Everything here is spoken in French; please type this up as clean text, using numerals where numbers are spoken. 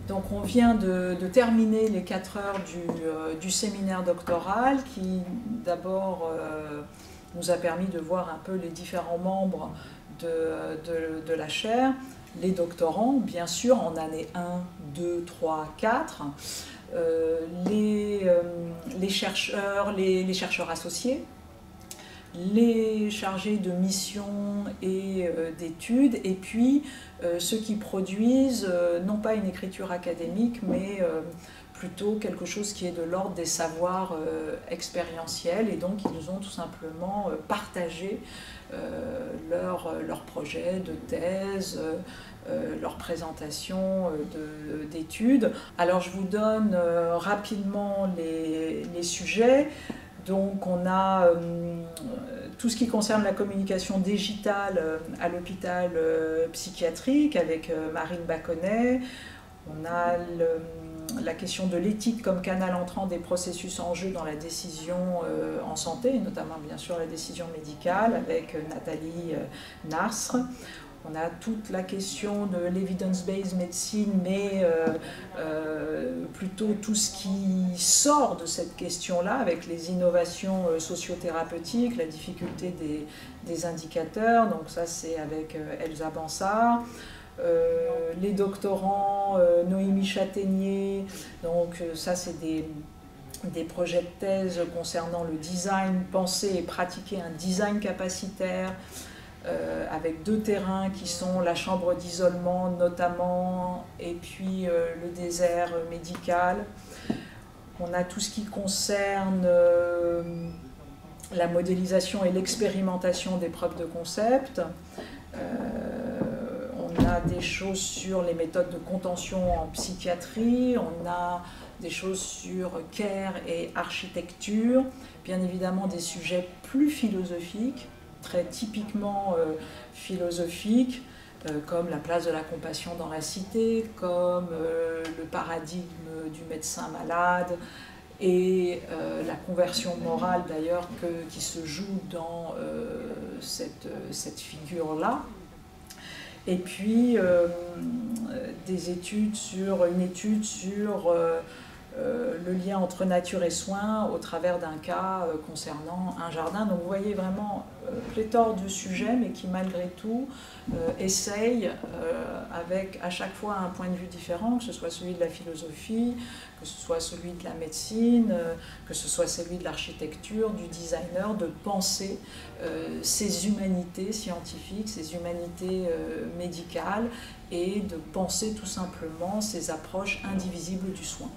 Donc on vient de terminer les 4 heures du séminaire doctoral qui d'abord nous a permis de voir un peu les différents membres de la chaire, les doctorants bien sûr en année 1, 2, 3, 4, les chercheurs associés, les chargés de mission et d'études, et puis ceux qui produisent non pas une écriture académique, mais plutôt quelque chose qui est de l'ordre des savoirs expérientiels, et donc ils ont tout simplement partagé leur projet de thèse, leur présentation d'études. Alors je vous donne rapidement les sujets. Donc on a tout ce qui concerne la communication digitale à l'hôpital psychiatrique avec Marine Baconnet. On a la question de l'éthique comme canal entrant des processus en jeu dans la décision en santé, et notamment bien sûr la décision médicale avec Nathalie Nasr. On a toute la question de l'evidence-based medicine, mais plutôt tout ce qui sort de cette question-là, avec les innovations sociothérapeutiques, la difficulté des indicateurs. Donc ça, c'est avec Elsa Bansard. Les doctorants, Noémie Châtaignier, donc ça, c'est des projets de thèse concernant le design, penser et pratiquer un design capacitaire, avec 2 terrains qui sont la chambre d'isolement notamment, et puis le désert médical. On a tout ce qui concerne la modélisation et l'expérimentation des preuves de concept. On a des choses sur les méthodes de contention en psychiatrie, on a des choses sur care et architecture, bien évidemment des sujets plus philosophiques, très typiquement philosophiques, comme la place de la compassion dans la cité, comme le paradigme du médecin malade, et la conversion morale d'ailleurs qui se joue dans cette figure-là. Et puis une étude sur le lien entre nature et soins au travers d'un cas concernant un jardin. Donc vous voyez vraiment pléthore de sujets, mais qui malgré tout essayent, avec à chaque fois un point de vue différent, que ce soit celui de la philosophie, que ce soit celui de la médecine, que ce soit celui de l'architecture, du designer, de penser ces humanités scientifiques, ces humanités médicales, et de penser tout simplement ces approches indivisibles du soin.